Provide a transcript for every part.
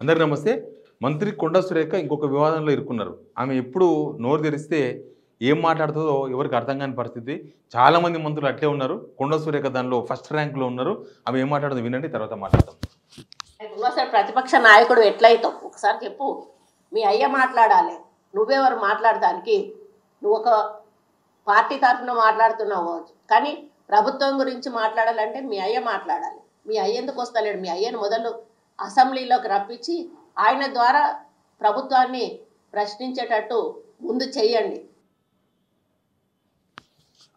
అందరికీ నమస్తే. మంత్రి కొండా సురేఖ ఇంకొక వివాదంలో ఇరుక్కున్నారు. ఆమె ఎప్పుడు నోరు తెరిస్తే ఏం మాట్లాడుతుందో ఎవరికి అర్థం కాని పరిస్థితి. చాలామంది మంత్రులు అట్లే ఉన్నారు. కొండా సురేఖ దానిలో ఫస్ట్ ర్యాంక్లో ఉన్నారు. ఆమె ఏం మాట్లాడుతుందో వినండి, తర్వాత మాట్లాడతాం. ఇంకోసారి ప్రతిపక్ష నాయకుడు ఎట్లయితావు ఒకసారి చెప్పు. మీ అయ్య మాట్లాడాలి, నువ్వెవరు మాట్లాడటానికి? నువ్వు ఒక పార్టీ తరఫున మాట్లాడుతున్నావు, కానీ ప్రభుత్వం గురించి మాట్లాడాలంటే మీ అయ్య మాట్లాడాలి. మీ అయ్య ఎందుకు వస్తలేడు? మీ అయ్యను మొదలు అసెంబ్లీలోకి రప్పించి ఆయన ద్వారా ప్రభుత్వాన్ని ప్రశ్నించేటట్టు ముందు చెయ్యండి.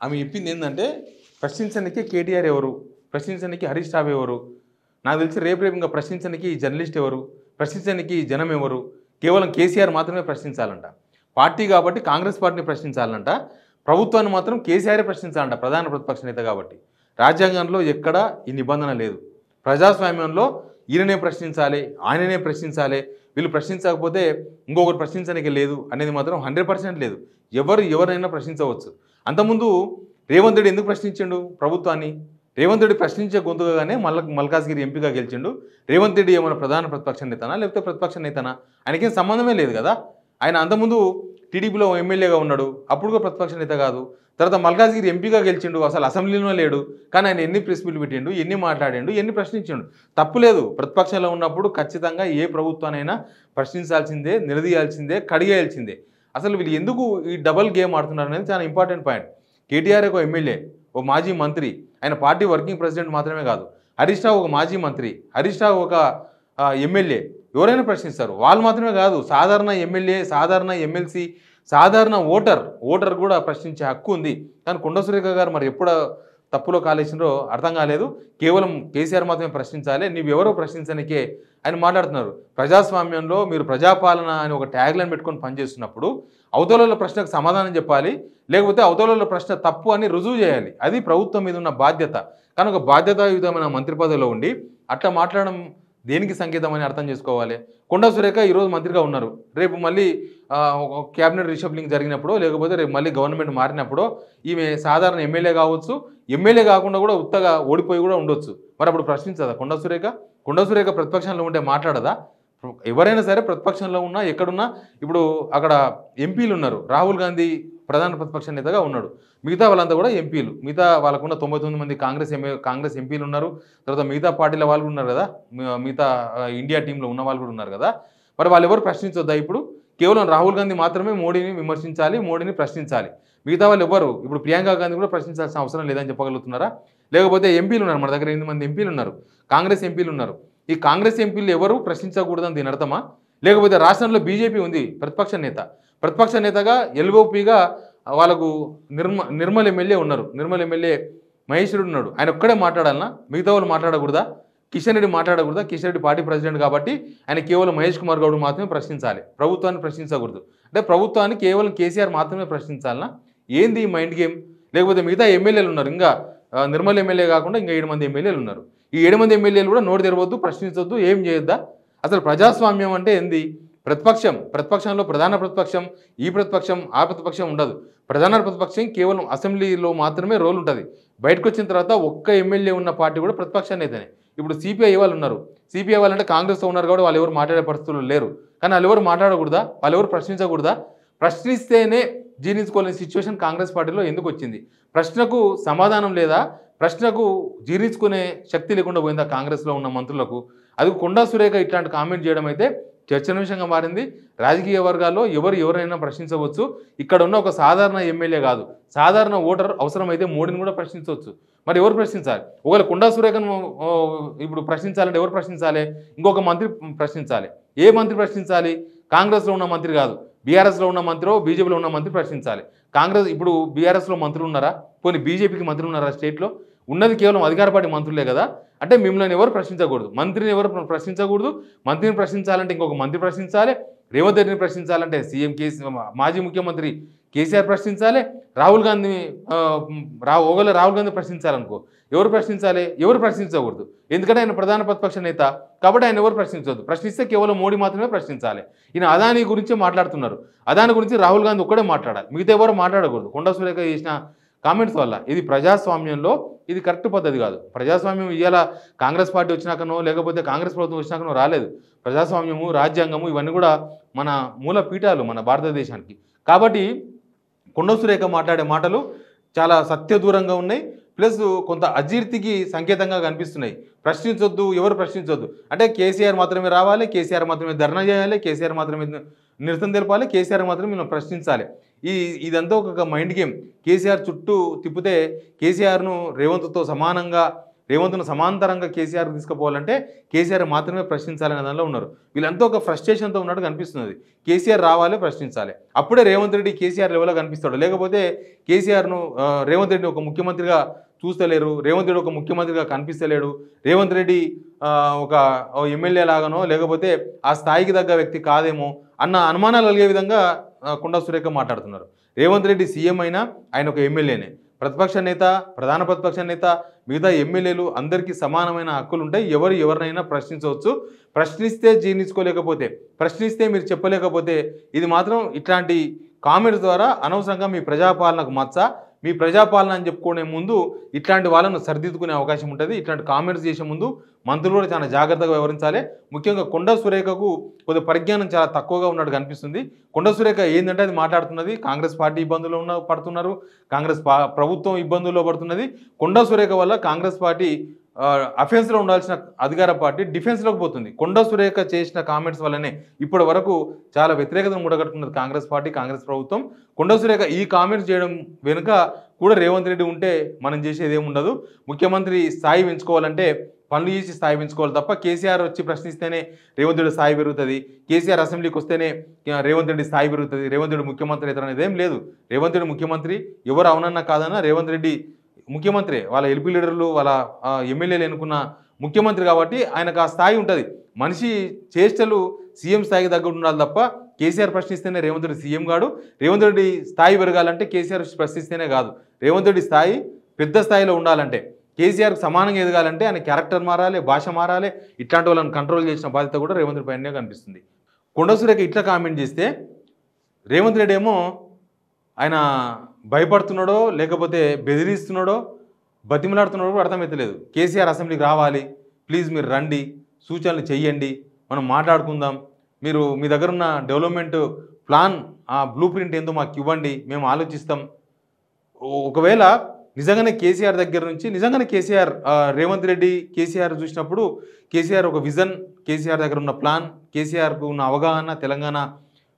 ఆమె చెప్పింది ఏంటంటే, ప్రశ్నించడానికి కేటీఆర్ ఎవరు, ప్రశ్నించడానికి హరీష్ రావు ఎవరు, నాకు తెలిసి రేపు ఇంకా ప్రశ్నించడానికి జర్నలిస్ట్ ఎవరు, ప్రశ్నించడానికి జనం ఎవరు, కేవలం కేసీఆర్ మాత్రమే ప్రశ్నించాలంట. పార్టీ కాబట్టి కాంగ్రెస్ పార్టీని ప్రశ్నించాలంట, ప్రభుత్వాన్ని మాత్రం కేసీఆర్ ప్రశ్నించాలంట, ప్రధాన ప్రతిపక్ష నేత కాబట్టి. రాజ్యాంగంలో ఎక్కడా ఈ నిబంధన లేదు. ప్రజాస్వామ్యంలో ఈయననే ప్రశ్నించాలి, ఆయననే ప్రశ్నించాలి, వీళ్ళు ప్రశ్నించకపోతే ఇంకొకరు ప్రశ్నించడానికి లేదు అనేది మాత్రం 100% లేదు. ఎవరైనా ప్రశ్నించవచ్చు. అంతకుముందు రేవంత్ రెడ్డి ఎందుకు ప్రశ్నించిండు ప్రభుత్వాన్ని? రేవంత్ రెడ్డి ప్రశ్నించే గొంతుగానే మల్కాజ్గిరి ఎంపీగా గెలిచిండు. రేవంత్ రెడ్డి ఏమైనా ప్రధాన ప్రతిపక్ష నేతనా లేకపోతే ప్రతిపక్ష నేతనా? ఆయనకేం సంబంధమే లేదు కదా. ఆయన అంతకుముందు టీడీపీలో ఎమ్మెల్యేగా ఉన్నాడు, అప్పుడు కూడా ప్రతిపక్ష నేత కాదు. తర్వాత మల్కాజ్గిరి ఎంపీగా గెలిచిండు, అసలు అసెంబ్లీలో లేడు, కానీ ఆయన ఎన్ని ప్రెస్ మీట్లు పెట్టిండు, ఎన్ని మాట్లాడిండు, ఎన్ని ప్రశ్నించిండు. తప్పులేదు. ప్రతిపక్షంలో ఉన్నప్పుడు ఖచ్చితంగా ఏ ప్రభుత్వానైనా ప్రశ్నించాల్సిందే, నిలదీయాల్సిందే, కడిగేయాల్సిందే. అసలు వీళ్ళు ఎందుకు ఈ డబల్ గేమ్ ఆడుతున్నారు అనేది చాలా ఇంపార్టెంట్ పాయింట్. కేటీఆర్ ఒక ఎమ్మెల్యే, ఓ మాజీ మంత్రి, ఆయన పార్టీ వర్కింగ్ ప్రెసిడెంట్ మాత్రమే కాదు. హరీష్ రావు ఒక మాజీ మంత్రి, హరీష్ రావు ఒక ఎమ్మెల్యే. ఎవరైనా ప్రశ్నిస్తారు. వాళ్ళు మాత్రమే కాదు, సాధారణ ఎమ్మెల్యే, సాధారణ ఎమ్మెల్సీ, సాధారణ ఓటర్ కూడా ప్రశ్నించే హక్కు ఉంది. కానీ కొండా సురేఖ గారు మరి ఎప్పుడు తప్పులో కాలేసినారో అర్థం కాలేదు. కేవలం కేసీఆర్ మాత్రమే ప్రశ్నించాలి, నీవెవరో ప్రశ్నించడానికే ఆయన మాట్లాడుతున్నారు. ప్రజాస్వామ్యంలో మీరు ప్రజాపాలన అని ఒక ట్యాగ్లైన్ పెట్టుకొని పనిచేస్తున్నప్పుడు అవతల ప్రశ్నకు సమాధానం చెప్పాలి, లేకపోతే అవతల ప్రశ్న తప్పు అని రుజువు చేయాలి. అది ప్రభుత్వం మీద ఉన్న బాధ్యత. కానీ ఒక బాధ్యతాయుతమైన మంత్రి పదవిలో ఉండి అట్లా మాట్లాడడం దేనికి సంకేతం అని అర్థం చేసుకోవాలి. కొండా సురేఖ ఈరోజు మంత్రిగా ఉన్నారు, రేపు మళ్ళీ క్యాబినెట్ రీషఫ్లింగ్ జరిగినప్పుడు, లేకపోతే రేపు మళ్ళీ గవర్నమెంట్ మారినప్పుడు ఈమె సాధారణ ఎమ్మెల్యే కావచ్చు, ఎమ్మెల్యే కాకుండా కూడా ఉత్తగా ఓడిపోయి కూడా ఉండొచ్చు. మరి అప్పుడు ప్రశ్నించదా కొండా సురేఖ? కొండా సురేఖ ప్రతిపక్షంలో ఉంటే మాట్లాడదా? ఎవరైనా సరే ప్రతిపక్షంలో ఉన్నా ఎక్కడున్నా, ఇప్పుడు అక్కడ ఎంపీలు ఉన్నారు, రాహుల్ గాంధీ ప్రధాన ప్రతిపక్ష నేతగా ఉన్నాడు, మిగతా వాళ్ళంతా కూడా ఎంపీలు, మిగతా వాళ్ళకున్న 99 మంది కాంగ్రెస్ ఎంపీలు ఉన్నారు, తర్వాత మిగతా పార్టీల వాళ్ళు ఉన్నారు కదా, మిగతా ఇండియా టీంలో ఉన్న వాళ్ళు కూడా ఉన్నారు కదా. మరి వాళ్ళు ఎవరు ప్రశ్నించొద్దా? ఇప్పుడు కేవలం రాహుల్ గాంధీ మాత్రమే మోడీని విమర్శించాలి, మోడీని ప్రశ్నించాలి, మిగతా వాళ్ళు ఎవరు? ఇప్పుడు ప్రియాంక గాంధీ కూడా ప్రశ్నించాల్సిన అవసరం లేదని చెప్పగలుగుతున్నారా? లేకపోతే ఎంపీలు ఉన్నారు, మన దగ్గర 8 మంది ఎంపీలు ఉన్నారు, కాంగ్రెస్ ఎంపీలు ఉన్నారు, ఈ కాంగ్రెస్ ఎంపీలు ఎవరు ప్రశ్నించకూడదని దీని అర్థమా? లేకపోతే రాష్ట్రంలో బీజేపీ ఉంది, ప్రతిపక్ష నేతగా ఎల్ఓపీగా వాళ్ళకు నిర్మల్ ఎమ్మెల్యే ఉన్నారు, నిర్మల్ ఎమ్మెల్యే మహేశ్వరుడు ఉన్నాడు, ఆయన ఒక్కడే మాట్లాడాలన్నా? మిగతా వాళ్ళు మాట్లాడకూడదా? కిషన్ రెడ్డి మాట్లాడకూడదా? కిషన్ రెడ్డి పార్టీ ప్రెసిడెంట్ కాబట్టి ఆయన కేవలం మహేష్ కుమార్ గౌడ్ మాత్రమే ప్రశ్నించాలి, ప్రభుత్వాన్ని ప్రశ్నించకూడదు. అంటే ప్రభుత్వాన్ని కేవలం కేసీఆర్ మాత్రమే ప్రశ్నించాలన్నా? ఏంది ఈ మైండ్ గేమ్? లేకపోతే మిగతా ఎమ్మెల్యేలు ఉన్నారు, ఇంకా నిర్మల్ ఎమ్మెల్యే కాకుండా ఇంకా 7 మంది ఎమ్మెల్యేలు ఉన్నారు, ఈ 7 మంది ఎమ్మెల్యేలు కూడా నోటు తెరవద్దు, ప్రశ్నించొద్దు, ఏం చేయొద్దా? అసలు ప్రజాస్వామ్యం అంటే ఏంది? ప్రతిపక్షంలో ప్రధాన ప్రతిపక్షం, ఈ ప్రతిపక్షం, ఆ ప్రతిపక్షం ఉండదు. ప్రధాన ప్రతిపక్షం కేవలం అసెంబ్లీలో మాత్రమే రోల్ ఉంటుంది. బయటకు వచ్చిన తర్వాత ఒక్క ఎమ్మెల్యే ఉన్న పార్టీ కూడా ప్రతిపక్ష నేతనే. ఇప్పుడు సిపిఐ వాళ్ళు ఉన్నారు, సిపిఐ వాళ్ళంటే కాంగ్రెస్తో ఉన్నారు కాబట్టి వాళ్ళు ఎవరు మాట్లాడే పరిస్థితులు లేరు. కానీ వాళ్ళు ఎవరు మాట్లాడకూడదా? వాళ్ళు ఎవరు ప్రశ్నించకూడదా? ప్రశ్నిస్తేనే జీర్ణించుకోలేని సిచ్యువేషన్ కాంగ్రెస్ పార్టీలో ఎందుకు వచ్చింది? ప్రశ్నకు సమాధానం లేదా? ప్రశ్నకు జీర్ణించుకునే శక్తి లేకుండా పోయిందా కాంగ్రెస్లో ఉన్న మంత్రులకు? అది కొండా సురేఖ ఇట్లాంటి కామెంట్ చేయడం అయితే చర్చనీయాంశంగా మారింది. రాజకీయ వర్గాల్లో ఎవరైనా ప్రశ్నించవచ్చు. ఇక్కడ ఉన్న ఒక సాధారణ ఎమ్మెల్యే కాదు, సాధారణ ఓటర్ అవసరమైతే మోడీని కూడా ప్రశ్నించవచ్చు. మరి ఎవరు ప్రశ్నించాలి? ఒకవేళ కొండా సురేఖను ఇప్పుడు ప్రశ్నించాలంటే ఎవరు ప్రశ్నించాలి? ఇంకొక మంత్రి ప్రశ్నించాలి. ఏ మంత్రి ప్రశ్నించాలి? కాంగ్రెస్లో ఉన్న మంత్రి కాదు, బీఆర్ఎస్లో ఉన్న మంత్రి, బీజేపీలో ఉన్న మంత్రి ప్రశ్నించాలి. కాంగ్రెస్ ఇప్పుడు బీఆర్ఎస్లో మంత్రులు ఉన్నారా? పోనీ బీజేపీకి మంత్రులు ఉన్నారా? స్టేట్లో ఉన్నది కేవలం అధికార పార్టీ మంత్రులే కదా. అంటే మిమ్మల్ని ఎవరు ప్రశ్నించకూడదు, మంత్రిని ఎవరు ప్రశ్నించకూడదు. మంత్రిని ప్రశ్నించాలంటే ఇంకొక మంత్రి ప్రశ్నించాలి, రేవంత్ రెడ్డిని ప్రశ్నించాలంటే సీఎం మాజీ ముఖ్యమంత్రి కేసీఆర్ ప్రశ్నించాలి, రాహుల్ గాంధీ రాహుల్ గాంధీ ప్రశ్నించాలనుకో ఎవరు ప్రశ్నించాలి? ఎవరు ప్రశ్నించకూడదు. ఎందుకంటే ఆయన ప్రధాన ప్రతిపక్ష నేత కాబట్టి ఆయన ఎవరు ప్రశ్నించవద్దు. ప్రశ్నిస్తే కేవలం మోడీ మాత్రమే ప్రశ్నించాలి. ఈయన అదానీ గురించి మాట్లాడుతున్నారు, అదానీ గురించి రాహుల్ గాంధీ ఒక్కడే మాట్లాడాలి, మిగతా ఎవరు మాట్లాడకూడదు. కొండా సురేఖ చేసిన కామెంట్స్ వల్ల ఇది ప్రజాస్వామ్యంలో ఇది కరెక్ట్ పద్ధతి కాదు. ప్రజాస్వామ్యం ఇవాళ కాంగ్రెస్ పార్టీ వచ్చినాకనో లేకపోతే కాంగ్రెస్ ప్రభుత్వం వచ్చినాకనో రాలేదు. ప్రజాస్వామ్యము, రాజ్యాంగము ఇవన్నీ కూడా మన మూల పీఠాలు మన భారతదేశానికి. కాబట్టి కొండ సురేఖ మాట్లాడే మాటలు చాలా సత్యదూరంగా ఉన్నాయి. ప్లస్ కొంత అజీర్తికి సంకేతంగా కనిపిస్తున్నాయి. ప్రశ్నించొద్దు, ఎవరు ప్రశ్నించొద్దు అంటే కేసీఆర్ మాత్రమే రావాలి, కేసీఆర్ మాత్రమే ధర్నా చేయాలి, కేసీఆర్ మాత్రమే నిరసన తెలపాలి, కేసీఆర్ మాత్రమే మనం ప్రశ్నించాలి. ఇదంతా ఒక మైండ్ గేమ్. కేసీఆర్ చుట్టూ తిప్పితే కేసీఆర్ను రేవంత్ను సమాంతరంగా కేసీఆర్ తీసుకుపోవాలంటే కేసీఆర్ మాత్రమే ప్రశ్నించాలనే దానిలో ఉన్నారు. వీళ్ళంతా ఒక ఫ్రస్ట్రేషన్తో ఉన్నట్టు కనిపిస్తున్నది. కేసీఆర్ రావాలి, ప్రశ్నించాలి, అప్పుడే రేవంత్ రెడ్డి కేసీఆర్ లెవెల్లో కనిపిస్తాడు. లేకపోతే కేసీఆర్ను రేవంత్ రెడ్డి ఒక ముఖ్యమంత్రిగా చూస్తలేరు, రేవంత్ రెడ్డి ఒక ముఖ్యమంత్రిగా కనిపిస్తలేడు, రేవంత్ రెడ్డి ఒక ఎమ్మెల్యే లాగానో లేకపోతే ఆ స్థాయికి తగ్గ వ్యక్తి కాదేమో అన్న అనుమానాలు కలిగే విధంగా కొండా సురేఖ మాట్లాడుతున్నారు. రేవంత్ రెడ్డి సీఎం అయినా ఆయన ఒక ఎమ్మెల్యేనే, ప్రతిపక్ష నేత, ప్రధాన ప్రతిపక్ష నేత, మిగతా ఎమ్మెల్యేలు అందరికీ సమానమైన హక్కులు ఉంటాయి. ఎవరినైనా ప్రశ్నించవచ్చు. ప్రశ్నిస్తే జీర్ణించుకోలేకపోతే, ప్రశ్నిస్తే మీరు చెప్పలేకపోతే, ఇది మాత్రం ఇట్లాంటి కామెంట్స్ ద్వారా అనవసరంగా మీ ప్రజాపాలనకు మచ్చ, మీ ప్రజాపాలన అని చెప్పుకునే ముందు ఇట్లాంటి వాళ్ళను సరిదిద్దుకునే అవకాశం ఉంటుంది. ఇట్లాంటి కామెంట్స్ చేసే ముందు మంత్రులు కూడా చాలా జాగ్రత్తగా వ్యవహరించాలి. ముఖ్యంగా కొండా సురేఖకు కొద్ది పరిజ్ఞానం చాలా తక్కువగా ఉన్నట్టు కనిపిస్తుంది. కొండా సురేఖ ఏంటంటే అది మాట్లాడుతున్నది కాంగ్రెస్ పార్టీ ఇబ్బందుల్లో పడుతున్నారు, కాంగ్రెస్ ప్రభుత్వం ఇబ్బందుల్లో పడుతున్నది. కొండా సురేఖ వల్ల కాంగ్రెస్ పార్టీ అఫెన్స్లో ఉండాల్సిన అధికార పార్టీ డిఫెన్స్లోకి పోతుంది. కొండా సురేఖ చేసిన కామెంట్స్ వల్లనే ఇప్పటి వరకు చాలా వ్యతిరేకతను మూడగట్టుకున్నది కాంగ్రెస్ పార్టీ, కాంగ్రెస్ ప్రభుత్వం. కొండా సురేఖ ఈ కామెంట్స్ చేయడం వెనుక కూడా రేవంత్ రెడ్డి ఉంటే మనం చేసేది ఏముండదు. ముఖ్యమంత్రి స్థాయి పెంచుకోవాలంటే పనులు చేసి స్థాయి పెంచుకోవాలి తప్ప కేసీఆర్ వచ్చి ప్రశ్నిస్తేనే రేవంత్ రెడ్డి స్థాయి పెరుగుతుంది, కేసీఆర్ అసెంబ్లీకి వస్తేనే రేవంత్ రెడ్డి స్థాయి పెరుగుతుంది, రేవంత్ రెడ్డి ముఖ్యమంత్రి అవుతారు అనేది ఏం లేదు. రేవంత్ రెడ్డి ముఖ్యమంత్రి, ఎవరు అవునన్నా కాదన్నా రేవంత్ రెడ్డి ముఖ్యమంత్రి, వాళ్ళ ఎల్పీ లీడర్లు వాళ్ళ ఎమ్మెల్యేలు ఎన్నుకున్న ముఖ్యమంత్రి కాబట్టి ఆయనకు ఆ స్థాయి ఉంటుంది. మనిషి చేష్టలు సీఎం స్థాయికి తగ్గట్టు ఉండాలి తప్ప కేసీఆర్ ప్రశ్నిస్తేనే రేవంత్ రెడ్డి సీఎం కాడు, రేవంత్ రెడ్డి స్థాయి పెరగాలంటే కేసీఆర్ ప్రశ్నిస్తేనే కాదు. రేవంత్ రెడ్డి స్థాయి పెద్ద స్థాయిలో ఉండాలంటే, కేసీఆర్కి సమానంగా ఎదగాలంటే ఆయన క్యారెక్టర్ మారాలి, భాష మారాలి. ఇట్లాంటి వాళ్ళని కంట్రోల్ చేసిన బాధ్యత కూడా రేవంత్ రెడ్డి పైనే కనిపిస్తుంది. కొండా సురేఖ ఇట్లా కామెంట్ చేస్తే రేవంత్ రెడ్డి ఏమో ఆయన భయపడుతున్నాడో లేకపోతే బెదిరిస్తున్నాడో బతిమలాడుతున్నాడో కూడా అర్థమవుతలేదు. కేసీఆర్ అసెంబ్లీకి రావాలి, ప్లీజ్ మీరు రండి, సూచనలు చెయ్యండి, మనం మాట్లాడుకుందాం, మీరు మీ దగ్గర ఉన్న డెవలప్మెంట్ ప్లాన్ ఆ బ్లూ ప్రింట్ ఏందో మాకు ఇవ్వండి, మేము ఆలోచిస్తాం. ఒకవేళ నిజంగానే కేసీఆర్ దగ్గర నుంచి నిజంగానే రేవంత్ రెడ్డి కేసీఆర్ చూసినప్పుడు కేసీఆర్ ఒక విజన్, కేసీఆర్ దగ్గర ఉన్న ప్లాన్, కేసీఆర్కు ఉన్న అవగాహన తెలంగాణ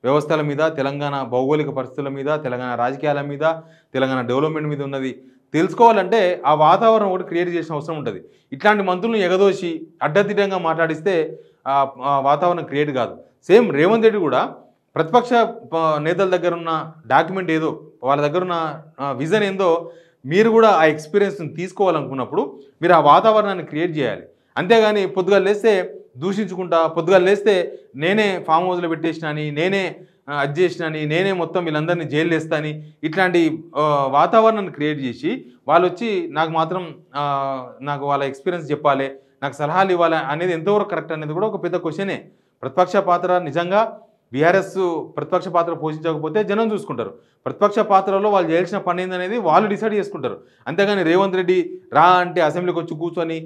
వ్యవస్థల మీద, తెలంగాణ భౌగోళిక పరిస్థితుల మీద, తెలంగాణ రాజకీయాల మీద, తెలంగాణ డెవలప్మెంట్ మీద ఉన్నది తెలుసుకోవాలంటే ఆ వాతావరణం ఒకటి క్రియేట్ చేసిన అవసరం ఉంటుంది. ఇట్లాంటి మంత్రులను ఎగదోసి అడ్డదిడ్డంగా మాట్లాడిస్తే ఆ వాతావరణం క్రియేట్ కాదు. సేమ్ రేవంత్ రెడ్డి కూడా ప్రతిపక్ష నేతల దగ్గర ఉన్న డాక్యుమెంట్ ఏదో, వాళ్ళ దగ్గర ఉన్న విజన్ ఏందో మీరు కూడా ఆ ఎక్స్పీరియన్స్ని తీసుకోవాలనుకున్నప్పుడు మీరు ఆ వాతావరణాన్ని క్రియేట్ చేయాలి. అంతేగాని పొద్దుగా లేస్తే దూషించుకుంటా, పొద్దుగా లేస్తే నేనే ఫామ్ హౌస్లో పెట్టేసినాని, నేనే అది చేసినాని, నేనే మొత్తం వీళ్ళందరినీ జైలు వేస్తాని, ఇట్లాంటి వాతావరణాన్ని క్రియేట్ చేసి వాళ్ళు వచ్చి నాకు వాళ్ళ ఎక్స్పీరియన్స్ చెప్పాలి, నాకు సలహాలు ఇవ్వాలి అనేది ఎంతవరకు కరెక్ట్ అనేది కూడా ఒక పెద్ద క్వశ్చనే. ప్రతిపక్ష పాత్ర నిజంగా బీఆర్ఎస్ ప్రతిపక్ష పాత్ర పోషించకపోతే జనం చూసుకుంటారు. ప్రతిపక్ష పాత్రలో వాళ్ళు చేయాల్సిన పని ఏందనేది వాళ్ళు డిసైడ్ చేసుకుంటారు. అంతేగాని రేవంత్ రెడ్డి రా అంటే అసెంబ్లీకి వచ్చి కూర్చొని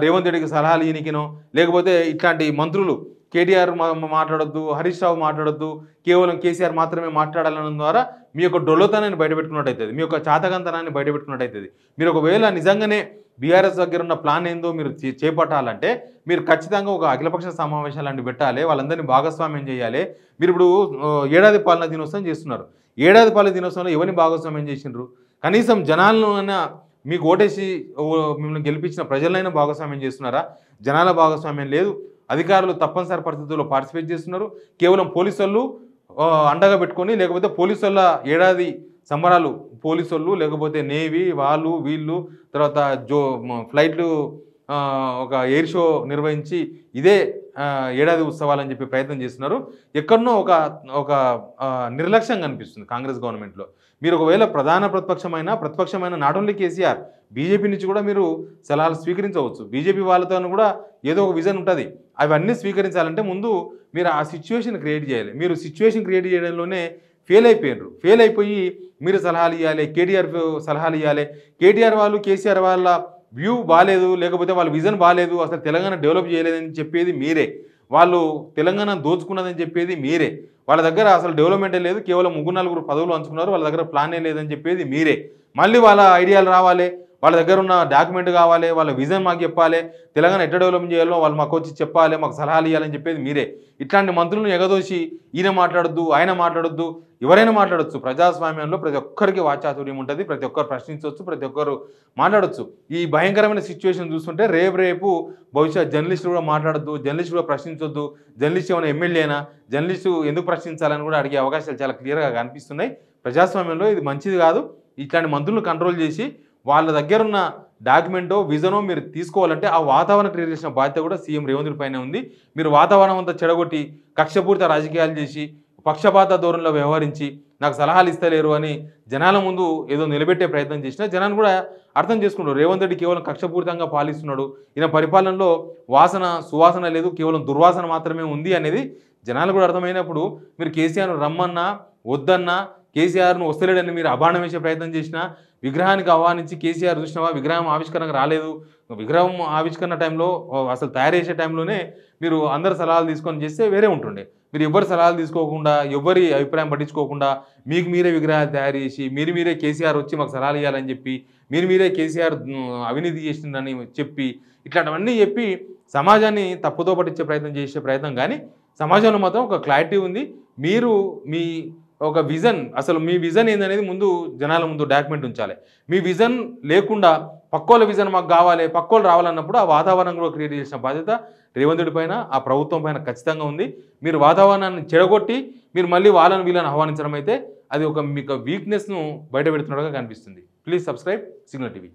రేవంత్ రెడ్డికి సలహాలు ఈయనకినో లేకపోతే ఇట్లాంటి మంత్రులు కేటీఆర్ మాట్లాడొద్దు, హరీష్ రావు మాట్లాడొద్దు, కేవలం కేసీఆర్ మాత్రమే మాట్లాడాలన్న ద్వారా మీ యొక్క డొల్లతనాన్ని బయటపెట్టుకున్నట్టు అవుతుంది, మీ యొక్క చాతకంతనాన్ని బయటపెట్టుకున్నట్టు అవుతుంది. మీరు ఒకవేళ నిజంగానే బీఆర్ఎస్ దగ్గర ఉన్న ప్లాన్ ఏందో మీరు చేపట్టాలంటే మీరు ఖచ్చితంగా ఒక అఖిలపక్ష సమావేశాలు లాంటివి పెట్టాలి, వాళ్ళందరినీ భాగస్వామ్యం చేయాలి. మీరు ఇప్పుడు ఏడాది పాలన దినోత్సవం చేస్తున్నారు. ఏడాది పాలన దినోత్సవంలో ఎవరిని భాగస్వామ్యం చేసిండ్రు? కనీసం జనాలను మీకు ఓటేసి మిమ్మల్ని గెలిపించిన ప్రజలైనా భాగస్వామ్యం చేస్తున్నారా? జనాల భాగస్వామ్యం లేదు. అధికారులు తప్పనిసరి పరిస్థితుల్లో పార్టిసిపేట్ చేస్తున్నారు. కేవలం పోలీసు వాళ్ళు అండగా పెట్టుకొని, లేకపోతే పోలీసు వాళ్ళ ఏడాది సంబరాలు, పోలీసు వాళ్ళు లేకపోతే నేవీ వాళ్ళు వీళ్ళు, తర్వాత ఫ్లైట్లు ఒక ఎయిర్ షో నిర్వహించి ఇదే ఏడాది ఉత్సవాలని చెప్పి ప్రయత్నం చేస్తున్నారు. ఎక్కడనో ఒక నిర్లక్ష్యం కనిపిస్తుంది కాంగ్రెస్ గవర్నమెంట్లో. మీరు ఒకవేళ ప్రతిపక్షమైన నాట్ ఓన్లీ కేసీఆర్, బీజేపీ నుంచి కూడా మీరు సలహాలు స్వీకరించవచ్చు. బీజేపీ వాళ్ళతో కూడా ఏదో ఒక విజన్ ఉంటుంది. అవన్నీ స్వీకరించాలంటే ముందు మీరు ఆ సిచ్యువేషన్ క్రియేట్ చేయాలి. మీరు సిచ్యువేషన్ క్రియేట్ చేయడంలోనే ఫెయిల్ అయిపోయినారు. ఫెయిల్ అయిపోయి మీరు సలహాలు ఇవ్వాలి, కేటీఆర్ సలహాలు ఇవ్వాలి. కేటీఆర్ వాళ్ళు కేసీఆర్ వాళ్ళ వ్యూ బాగాలేదు, లేకపోతే వాళ్ళ విజన్ బాగాలేదు, అసలు తెలంగాణ డెవలప్ చేయలేదని చెప్పేది మీరే. వాళ్ళు తెలంగాణ దోచుకున్నదని చెప్పేది మీరే. వాళ్ళ దగ్గర అసలు డెవలప్మెంటే లేదు, కేవలం 3-4 పదవులు అంచుకున్నారు, వాళ్ళ దగ్గర ప్లానే లేదని చెప్పేది మీరే. మళ్ళీ వాళ్ళ ఐడియాలు రావాలి, వాళ్ళ దగ్గర ఉన్న డాక్యుమెంట్ కావాలి, వాళ్ళ విజన్ మాకు చెప్పాలి, తెలంగాణ ఎట్లా డెవలప్ చేయాలో వాళ్ళు మాకు వచ్చి చెప్పాలి, మాకు సలహాలు ఇవ్వాలని చెప్పేది మీరే. ఇట్లాంటి మంత్రులను ఎగదోసి ఈయన మాట్లాడొద్దు, ఆయన మాట్లాడొద్దు, ఎవరైనా మాట్లాడొచ్చు. ప్రజాస్వామ్యంలో ప్రతి ఒక్కరికి వాచాతుర్యం ఉంటుంది, ప్రతి ఒక్కరు ప్రశ్నించవచ్చు, ప్రతి ఒక్కరు మాట్లాడొచ్చు. ఈ భయంకరమైన సిచ్యువేషన్ చూస్తుంటే రేపు బహుశా జర్నలిస్టులు కూడా మాట్లాడొద్దు, జర్నలిస్టు కూడా ప్రశ్నించొద్దు, జర్నలిస్ట్ ఏమైనా ఎమ్మెల్యేనా, జర్నలిస్టు ఎందుకు ప్రశ్నించాలని కూడా అడిగే అవకాశాలు చాలా క్లియర్గా కనిపిస్తున్నాయి. ప్రజాస్వామ్యంలో ఇది మంచిది కాదు. ఇట్లాంటి మంత్రులను కంట్రోల్ చేసి వాళ్ళ దగ్గర ఉన్న డాక్యుమెంటో విజనో మీరు తీసుకోవాలంటే ఆ వాతావరణం క్రియేట్ చేసిన బాధ్యత కూడా సీఎం రేవంత్ రెడ్డి పైన ఉంది. మీరు వాతావరణం అంతా చెడగొట్టి కక్షపూరిత రాజకీయాలు చేసి పక్షపాత ధోరణిలో వ్యవహరించి నాకు సలహాలు ఇస్తలేరు అని జనాల ముందు ఏదో నిలబెట్టే ప్రయత్నం చేసినా జనాలు కూడా అర్థం చేసుకుంటారు. రేవంత్ రెడ్డి కేవలం కక్షపూరితంగా పాలిస్తున్నాడు, ఈయన పరిపాలనలో సువాసన లేదు, కేవలం దుర్వాసన మాత్రమే ఉంది అనేది జనాలు కూడా అర్థమైనప్పుడు మీరు కేసీఆర్ను రమ్మన్నా వద్దన్నా, కేసీఆర్ను వస్తలేడని మీరు అభాండం వేసే ప్రయత్నం చేసినా, విగ్రహానికి ఆహ్వానించి కేసీఆర్ చూసినావా విగ్రహం ఆవిష్కరణకు రాలేదు, విగ్రహం ఆవిష్కరణ టైంలో అసలు తయారు చేసే టైంలోనే మీరు అందరు సలహాలు తీసుకొని చేస్తే వేరే ఉంటుండే. మీరు ఎవరి సలహాలు తీసుకోకుండా, ఎవరి అభిప్రాయం పట్టించుకోకుండా మీకు మీరే విగ్రహాలు తయారు చేసి మీరే కేసీఆర్ వచ్చి మాకు సలహాలు ఇవ్వాలని చెప్పి మీరే కేసీఆర్ అవినీతి చేసిందని చెప్పి ఇట్లాంటివన్నీ చెప్పి సమాజాన్ని తప్పుతో పట్టించే చేసే ప్రయత్నం కానీ సమాజంలో మాత్రం ఒక క్లారిటీ ఉంది. మీరు మీ ఒక విజన్, అసలు మీ విజన్ ఏందనేది ముందు జనాల ముందు డాక్యుమెంట్ ఉంచాలి. మీ విజన్ లేకుండా పక్కోళ్ళ విజన్ మాకు కావాలి, పక్కోళ్ళు రావాలన్నప్పుడు ఆ వాతావరణం కూడా క్రియేట్ చేసిన బాధ్యత రేవంత్ రెడ్డి పైన, ఆ ప్రభుత్వం పైన ఖచ్చితంగా ఉంది. మీరు వాతావరణాన్ని చెడగొట్టి మీరు మళ్ళీ వీళ్ళని ఆహ్వానించడం అయితే అది ఒక మీకు వీక్నెస్ను బయట పెడుతున్నట్టుగా కనిపిస్తుంది. Please subscribe signal TV.